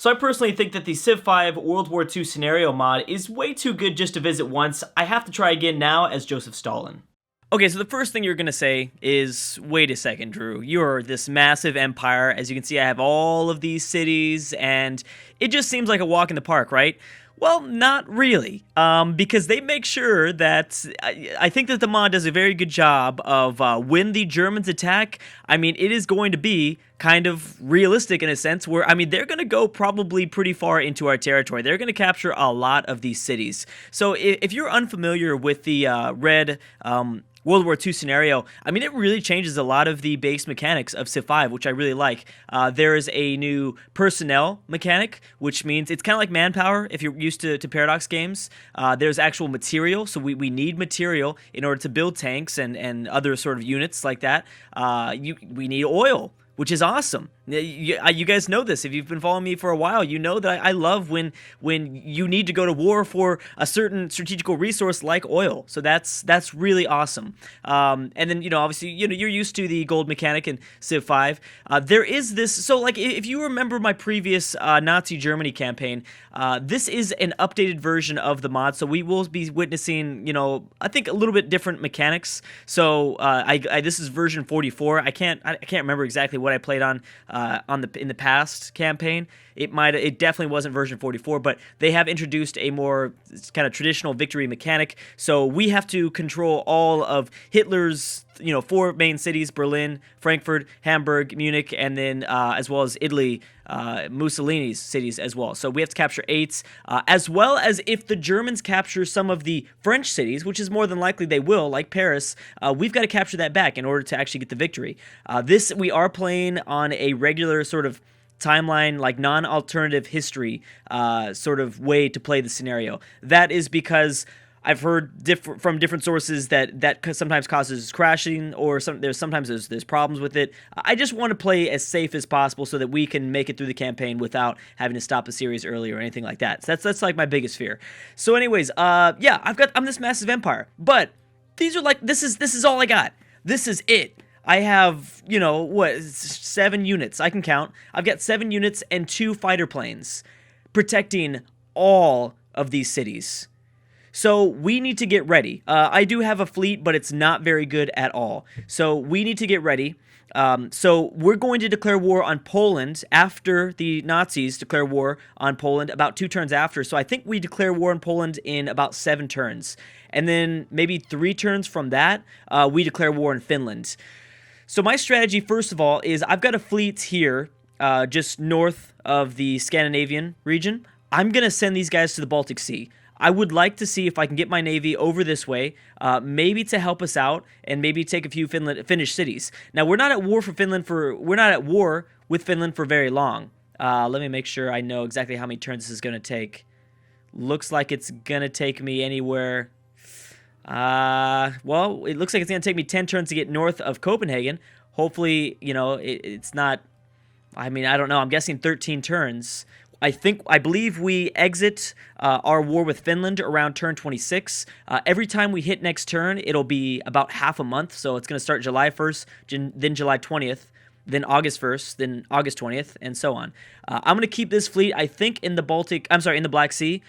So I personally think that the Civ 5 World War II scenario mod is way too good just to visit once. I have to try again now as Joseph Stalin. Okay, so the first thing you're going to say is, wait a second, Drew. You're this massive empire. As you can see, I have all of these cities, and it just seems like a walk in the park, right? Well, not really, because they make sure that, I think that the mod does a very good job of when the Germans attack, I mean, it is going to be kind of realistic in a sense where, I mean, they're going to go probably pretty far into our territory. They're going to capture a lot of these cities. So if you're unfamiliar with the red World War II scenario, I mean, it really changes a lot of the base mechanics of Civ 5, which I really like. There is a new personnel mechanic, which means it's kind of like manpower if you're used to Paradox games. There's actual material, so we need material in order to build tanks and other sort of units like that. We need oil, which is awesome. You guys know this. If you've been following me for a while, you know that I love when you need to go to war for a certain strategical resource like oil. So that's really awesome. And then, obviously, you're used to the gold mechanic in Civ 5. There is this, so like if you remember my previous Nazi Germany campaign, this is an updated version of the mod. So we will be witnessing, I think a little bit different mechanics. So this is version 44. I can't remember exactly what I played on in the past campaign. It definitely wasn't version 44, but they have introduced a more kind of traditional victory mechanic. So we have to control all of Hitler's 4 main cities: Berlin, Frankfurt, Hamburg, Munich, and then as well as Italy, Mussolini's cities as well. So we have to capture 8, as well as if the Germans capture some of the French cities, which is more than likely they will, like Paris, we've got to capture that back in order to actually get the victory. This we are playing on a regular sort of timeline, like non-alternative history sort of way to play the scenario. That is because I've heard from different sources that sometimes causes crashing, or sometimes there's problems with it. I just want to play as safe as possible so that we can make it through the campaign without having to stop the series early or anything like that. So that's like my biggest fear. So anyways, yeah, I'm this massive empire, but these are like this is all I got. This is it. I have, 7 units. I can count. I've got 7 units and 2 fighter planes protecting all of these cities. So we need to get ready. I do have a fleet, but it's not very good at all. So we need to get ready. So we're going to declare war on Poland after the Nazis declare war on Poland, about 2 turns after. So I think we declare war on Poland in about 7 turns. And then maybe 3 turns from that, we declare war on Finland. So my strategy, first of all, is I've got a fleet here just north of the Scandinavian region. I'm going to send these guys to the Baltic Sea. I would like to see if I can get my navy over this way, maybe to help us out and maybe take a few Finnish cities. Now, we're not at war with Finland for very long. Let me make sure I know exactly how many turns this is going to take. Looks like it's going to take me anywhere. Well, it looks like it's going to take me 10 turns to get north of Copenhagen. Hopefully, it's not, I mean, I don't know. I'm guessing 13 turns. I believe we exit our war with Finland around turn 26. Every time we hit next turn, it'll be about half a month. So it's going to start July 1st, then July 20th, then August 1st, then August 20th, and so on. I'm going to keep this fleet, I think, in the Black Sea.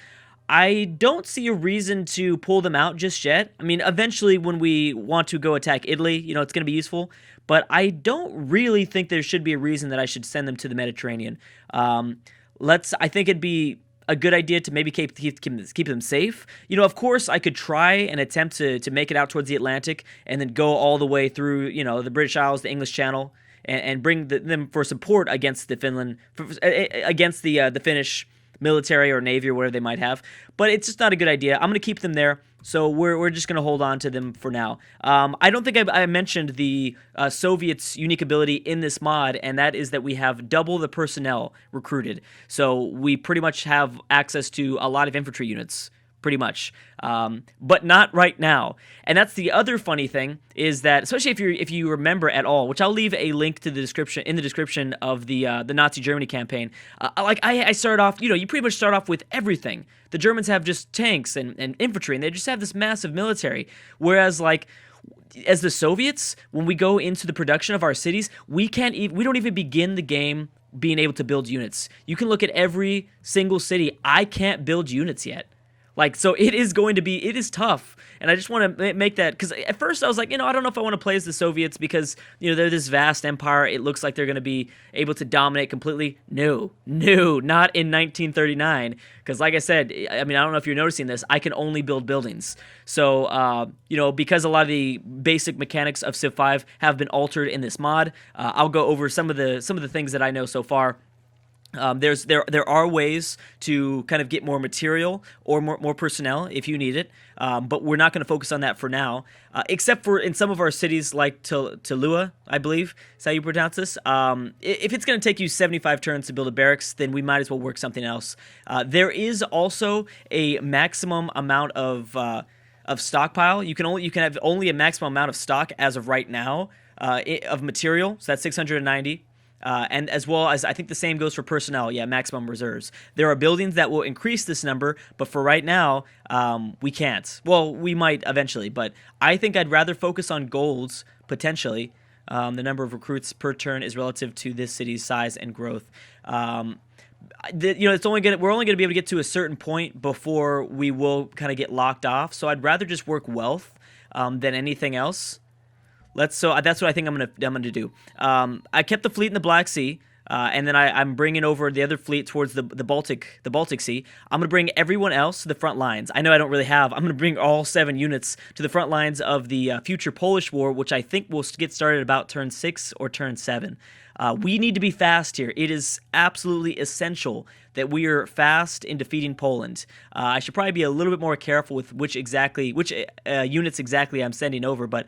I don't see a reason to pull them out just yet. I mean, eventually when we want to go attack Italy, it's going to be useful. But I don't really think there should be a reason that I should send them to the Mediterranean. I think it'd be a good idea to maybe keep them safe. Of course, I could try and attempt to make it out towards the Atlantic and then go all the way through, the British Isles, the English Channel, and bring them for support against the Finnish military or navy or whatever they might have. But it's just not a good idea. I'm going to keep them there. So we're just going to hold on to them for now. I don't think I mentioned the Soviets' unique ability in this mod, and that is that we have double the personnel recruited. So we pretty much have access to a lot of infantry units, pretty much, but not right now. And that's the other funny thing, is that, especially if you remember at all, which I'll leave a link to the description of the Nazi Germany campaign. I started off, you pretty much start off with everything. The Germans have just tanks and infantry, and they just have this massive military. Whereas, as the Soviets, when we go into the production of our cities, we don't even begin the game being able to build units. You can look at every single city. I can't build units yet. Like, so it is tough. And I just want to make that, because at first I was like, I don't know if I want to play as the Soviets because, they're this vast empire. It looks like they're going to be able to dominate completely. No, not in 1939. Because like I said, I don't know if you're noticing this, I can only build buildings. So, because a lot of the basic mechanics of Civ 5 have been altered in this mod, I'll go over some of the things that I know so far. There are ways to kind of get more material or more personnel if you need it, but we're not going to focus on that for now, except for in some of our cities like Tulua, I believe is how you pronounce this. If it's going to take you 75 turns to build a barracks, then we might as well work something else. There is also a maximum amount of stockpile. You can have only a maximum amount of stock as of right now of material, so that's 690. And as well as, I think the same goes for personnel. Yeah, maximum reserves. There are buildings that will increase this number, but for right now, we can't. Well, we might eventually, but I think I'd rather focus on goals, potentially. The number of recruits per turn is relative to this city's size and growth. We're only going to be able to get to a certain point before we will kind of get locked off. So I'd rather just work wealth than anything else. That's what I think I'm gonna do. I kept the fleet in the Black Sea, and then I'm bringing over the other fleet towards the Baltic Sea. I'm gonna bring everyone else to the front lines. I know I don't really have. I'm gonna bring all 7 units to the front lines of the future Polish War, which I think will get started about turn 6 or turn 7. We need to be fast here. It is absolutely essential that we are fast in defeating Poland. I should probably be a little bit more careful with which units exactly I'm sending over, but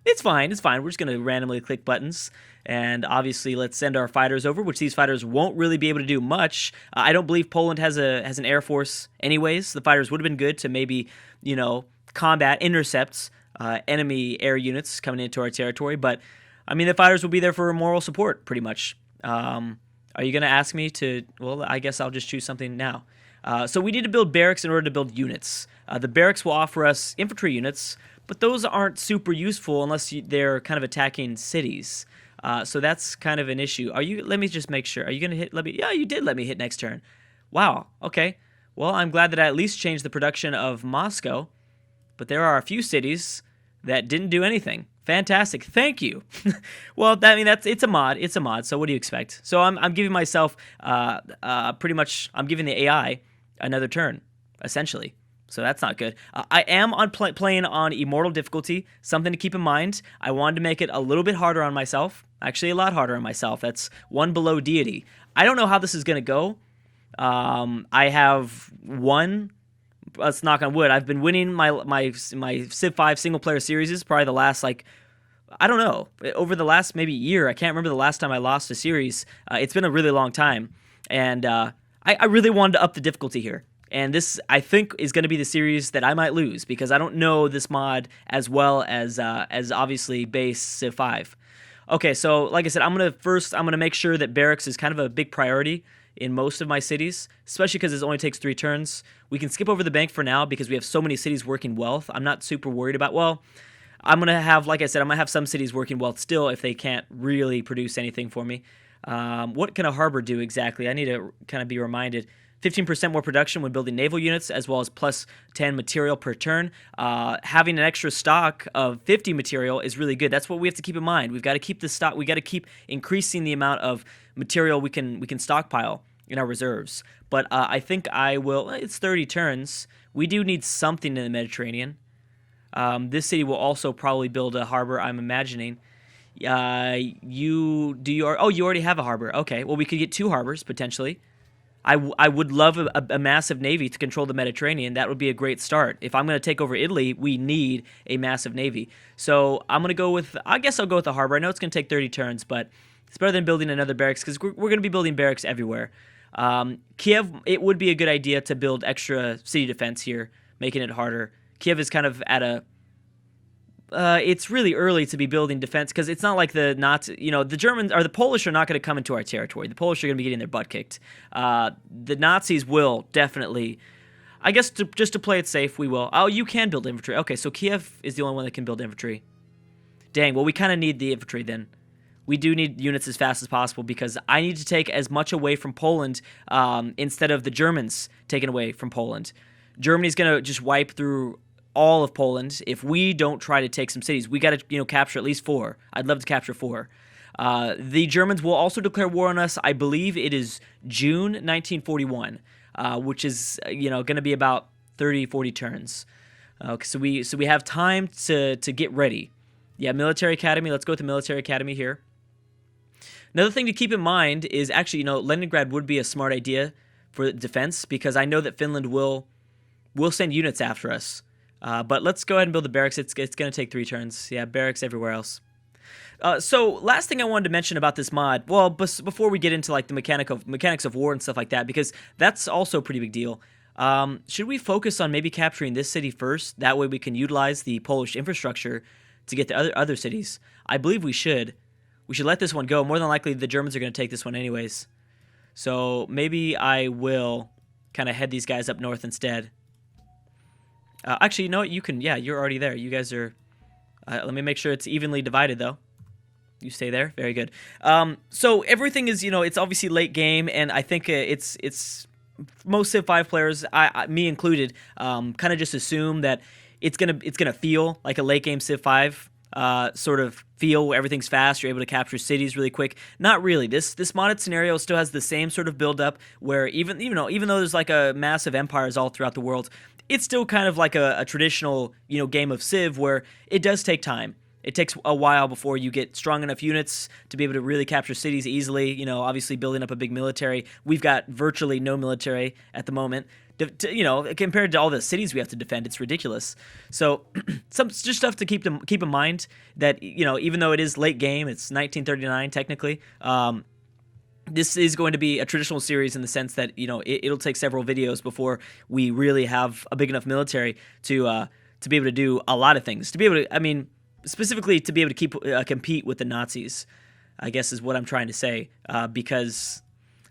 it's fine. We're just going to randomly click buttons, and obviously let's send our fighters over, which these fighters won't really be able to do much. I don't believe Poland has an air force anyways. The fighters would have been good to maybe, combat intercepts enemy air units coming into our territory, but the fighters will be there for moral support, pretty much. Are you going to ask me to? Well, I guess I'll just choose something now. So we need to build barracks in order to build units. The barracks will offer us infantry units, but those aren't super useful unless they're kind of attacking cities. So that's kind of an issue. Let me just make sure. Are you going to hit? Yeah, you did let me hit next turn. Wow. Okay. Well, I'm glad that I at least changed the production of Moscow, but there are a few cities that didn't do anything. Fantastic. Thank you. Well, it's a mod. It's a mod. So what do you expect? So I'm giving myself pretty much. I'm giving the AI another turn, essentially. So that's not good. I am playing on Immortal difficulty. Something to keep in mind. I wanted to make it a little bit harder on myself. Actually, a lot harder on myself. That's 1 below deity. I don't know how this is going to go. I have won. Let's knock on wood. I've been winning my Civ 5 single player series probably the last, I don't know, over the last maybe year. I can't remember the last time I lost a series. It's been a really long time. And I really wanted to up the difficulty here. And this, I think, is going to be the series that I might lose because I don't know this mod as well as obviously base Civ 5. Okay, so like I said, I'm gonna make sure that barracks is kind of a big priority in most of my cities, especially because it only takes 3 turns. We can skip over the bank for now because we have so many cities working wealth. I'm not super worried about, I'm going to have, like I said, I'm going to have some cities working wealth still if they can't really produce anything for me. What can a harbor do exactly? I need to kind of be reminded. 15% more production when building naval units, as well as plus 10 material per turn. Having an extra stock of 50 material is really good. That's what we have to keep in mind. We've got to keep the stock. We got to keep increasing the amount of material we can stockpile in our reserves. But I think I will. It's 30 turns. We do need something in the Mediterranean. This city will also probably build a harbor, I'm imagining. You already have a harbor. Okay, well, we could get 2 harbors, potentially. I would love a massive navy to control the Mediterranean. That would be a great start. If I'm going to take over Italy, we need a massive navy. So I'm going to go with, I guess I'll go with the harbor. I know it's going to take 30 turns, but it's better than building another barracks because we're going to be building barracks everywhere. Kiev, it would be a good idea to build extra city defense here, making it harder. Kiev is kind of at a... it's really early to be building defense because it's not like the Germans or the Polish are not going to come into our territory. The Polish are going to be getting their butt kicked. The Nazis will definitely, I guess, just to play it safe, we will. Oh, you can build infantry. Okay, so Kiev is the only one that can build infantry. Dang, well, we kind of need the infantry then. We do need units as fast as possible because I need to take as much away from Poland instead of the Germans taking away from Poland. Germany's going to just wipe through all of Poland if we don't try to take some cities. We got to capture at least 4. I'd love to capture 4. The Germans will also declare war on us. I believe it is June 1941, which is going to be about 30, 40 turns. Okay, so we have time to get ready. Yeah, military academy. Let's go with the military academy here. Another thing to keep in mind is actually, Leningrad would be a smart idea for defense because I know that Finland will send units after us. But let's go ahead and build the barracks. It's going to take 3 turns. Yeah, barracks everywhere else. So last thing I wanted to mention about this mod, well, before we get into like the mechanics of war and stuff like that, because that's also a pretty big deal. Should we focus on maybe capturing this city first? That way we can utilize the Polish infrastructure to get the other cities. I believe we should. We should let this one go. More than likely, the Germans are going to take this one anyways. So maybe I will kind of head these guys up north instead. Actually, you know what? You can. Yeah, you're already there. You guys are. Let me make sure it's evenly divided, though. You stay there. Very good. So everything is, it's obviously late game, and I think it's most Civ 5 players, me included, kind of just assume that it's gonna feel like a late game Civ 5 sort of feel where everything's fast. You're able to capture cities really quick. Not really. This modded scenario still has the same sort of build up where even though there's like a massive empires all throughout the world, it's still kind of like a traditional game of Civ where it does take time. It takes a while before you get strong enough units to be able to really capture cities easily. Obviously building up a big military. We've got virtually no military at the moment. Compared to all the cities we have to defend, it's ridiculous. So, some just stuff to keep in mind that even though it is late game, it's 1939 technically. This is going to be a traditional series in the sense that it'll take several videos before we really have a big enough military to be able to do a lot of things. To be able to, specifically to be able to compete with the Nazis, I guess is what I'm trying to say. Because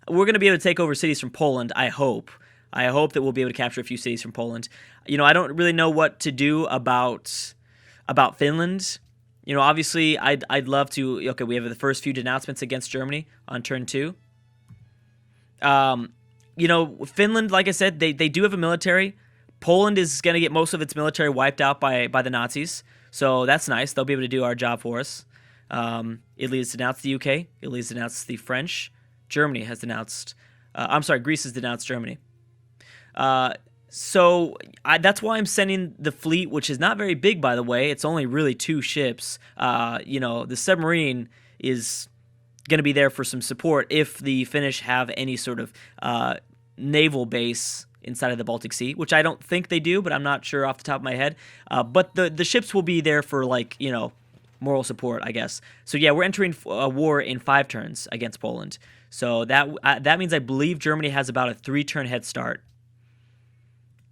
we're going to be able to take over cities from Poland. I hope that we'll be able to capture a few cities from Poland. I don't really know what to do about Finland. Obviously, I'd love to. Okay, we have the first few denouncements against Germany on turn 2. Finland, like I said, they do have a military. Poland is going to get most of its military wiped out by the Nazis, so that's nice. They'll be able to do our job for us. Italy has denounced the UK. Italy has denounced the French. Germany has denounced. Greece has denounced Germany. So that's why I'm sending the fleet, which is not very big, by the way. It's only really 2 ships. The submarine is going to be there for some support if the Finnish have any sort of naval base inside of the Baltic Sea, which I don't think they do, but I'm not sure off the top of my head. But the ships will be there for moral support, I guess. So yeah, we're entering a war in 5 turns against Poland. So that means I believe Germany has about a 3-turn head start.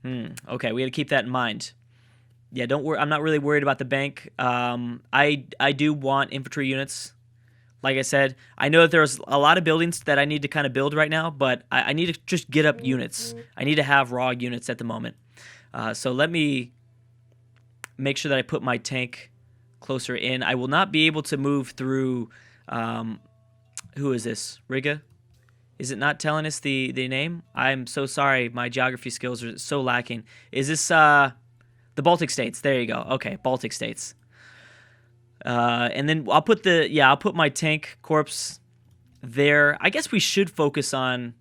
Okay, we got to keep that in mind. Yeah, don't worry. I'm not really worried about the bank. I do want infantry units. Like I said, I know that there's a lot of buildings that I need to kind of build right now, but I need to just get up units. I need to have raw units at the moment. So let me make sure that I put my tank closer in. I will not be able to move through. Who is this? Riga? Is it not telling us the name? I'm so sorry. My geography skills are so lacking. Is this the Baltic states? There you go. Okay, Baltic states. And then I'll put my tank corps there. I guess we should focus on.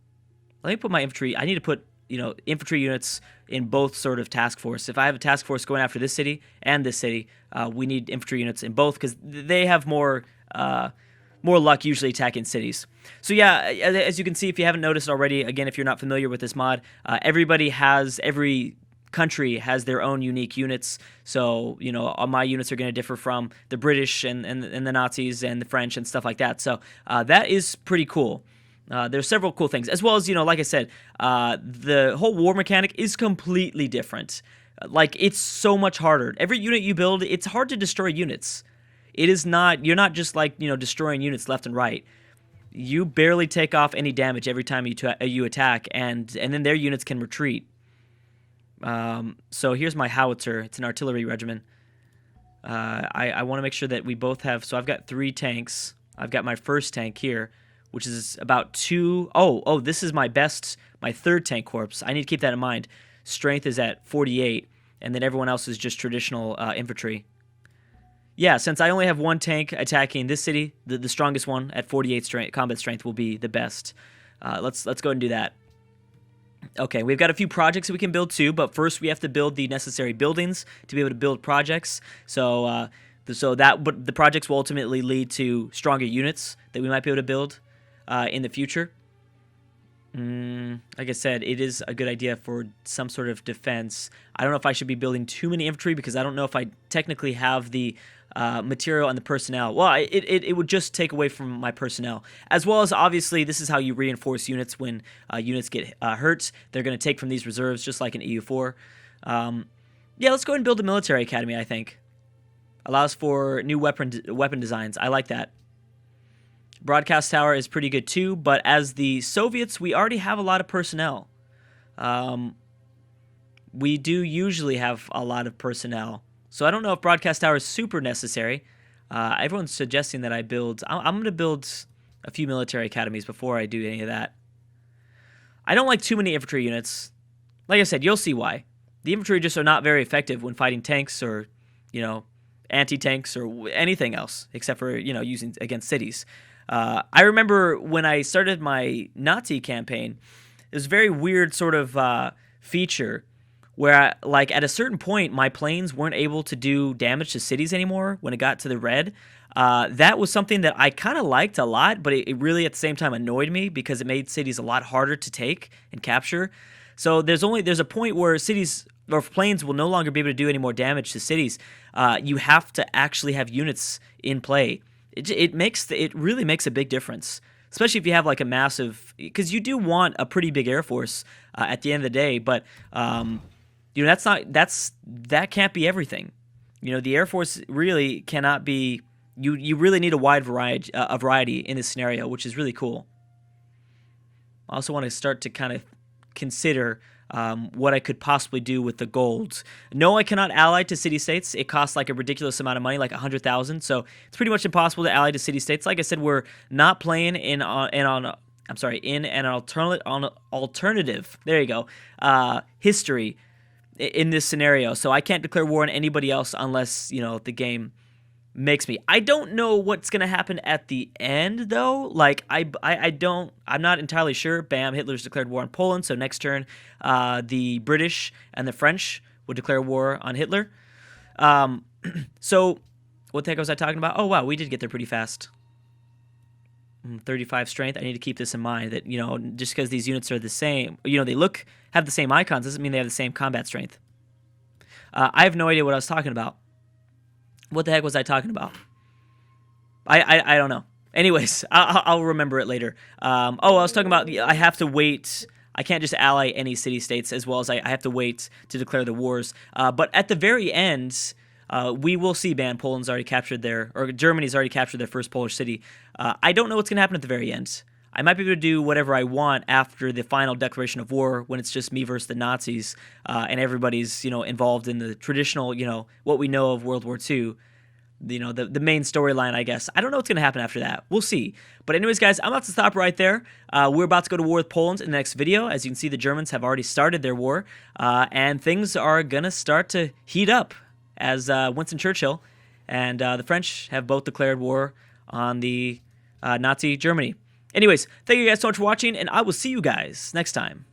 Let me put my infantry. I need to put infantry units in both sort of task force. If I have a task force going after this city and this city, we need infantry units in both because they have more luck usually attacking cities. So yeah, as you can see, if you haven't noticed already, again, if you're not familiar with this mod, every country has their own unique units. So, all my units are going to differ from the British and the Nazis and the French and stuff like that. So that is pretty cool. There's several cool things, as well as, like I said, the whole war mechanic is completely different. It's so much harder. Every unit you build, it's hard to destroy units. It is not, you're not just destroying units left and right. You barely take off any damage every time you attack, and then their units can retreat. So here's my howitzer. It's an artillery regiment. I want to make sure that we both have, so I've got 3 tanks. I've got my first tank here, which is about 2. Oh, this is my third tank corps. I need to keep that in mind. Strength is at 48, and then everyone else is just traditional infantry. Yeah, since I only have one tank attacking this city, the strongest one at 48 strength, combat strength will be the best. Let's go ahead and do that. Okay, we've got a few projects that we can build too, but first we have to build the necessary buildings to be able to build projects. But the projects will ultimately lead to stronger units that we might be able to build in the future. Like I said, it is a good idea for some sort of defense. I don't know if I should be building too many infantry because I don't know if I technically have the material and the personnel. Well, it would just take away from my personnel. As well as, obviously, this is how you reinforce units when units get hurt. They're going to take from these reserves, just like in EU4. Yeah, let's go ahead and build a military academy, I think. Allows for new weapon designs. I like that. Broadcast tower is pretty good too, but as the Soviets, we already have a lot of personnel. We do usually have a lot of personnel. So I don't know if broadcast tower is super necessary. Everyone's suggesting that I build... I'm going to build a few military academies before I do any of that. I don't like too many infantry units. Like I said, you'll see why. The infantry just are not very effective when fighting tanks or, anti-tanks or anything else, except for, using against cities. I remember when I started my Nazi campaign, there's a very weird sort of feature where, at a certain point, my planes weren't able to do damage to cities anymore when it got to the red. That was something that I kind of liked a lot, but it really at the same time annoyed me because it made cities a lot harder to take and capture. So there's a point where cities or planes will no longer be able to do any more damage to cities. You have to actually have units in play. It really makes a big difference, especially if you have a massive, because you do want a pretty big air force at the end of the day. But that can't be everything. The air force really cannot be. You really need a wide variety in this scenario, which is really cool. I also want to start to kind of consider what I could possibly do with the gold. No, I cannot ally to city-states. It costs a ridiculous amount of money, 100,000. So it's pretty much impossible to ally to city-states. Like I said, we're not playing in an alternative. There you go. History in this scenario. So I can't declare war on anybody else unless the game makes me. I don't know what's gonna happen at the end though. I'm not entirely sure. Bam, Hitler's declared war on Poland. So next turn, the British and the French would declare war on Hitler. So what the heck was I talking about? Oh wow, we did get there pretty fast. 35 strength. I need to keep this in mind that just because these units are the same, they have the same icons doesn't mean they have the same combat strength. I have no idea what I was talking about. What the heck was I talking about? I don't know. Anyways, I'll remember it later. I was talking about I have to wait. I can't just ally any city-states as well as I have to wait to declare the wars. But at the very end, we will see, Poland's already captured Germany's already captured their first Polish city. I don't know what's going to happen at the very end. I might be able to do whatever I want after the final declaration of war when it's just me versus the Nazis and everybody's, involved in the traditional, what we know of World War II. The main storyline, I guess. I don't know what's going to happen after that. We'll see. But anyways, guys, I'm about to stop right there. We're about to go to war with Poland in the next video. As you can see, the Germans have already started their war. And things are going to start to heat up as Winston Churchill and the French have both declared war on the Nazi Germany. Anyways, thank you guys so much for watching, and I will see you guys next time.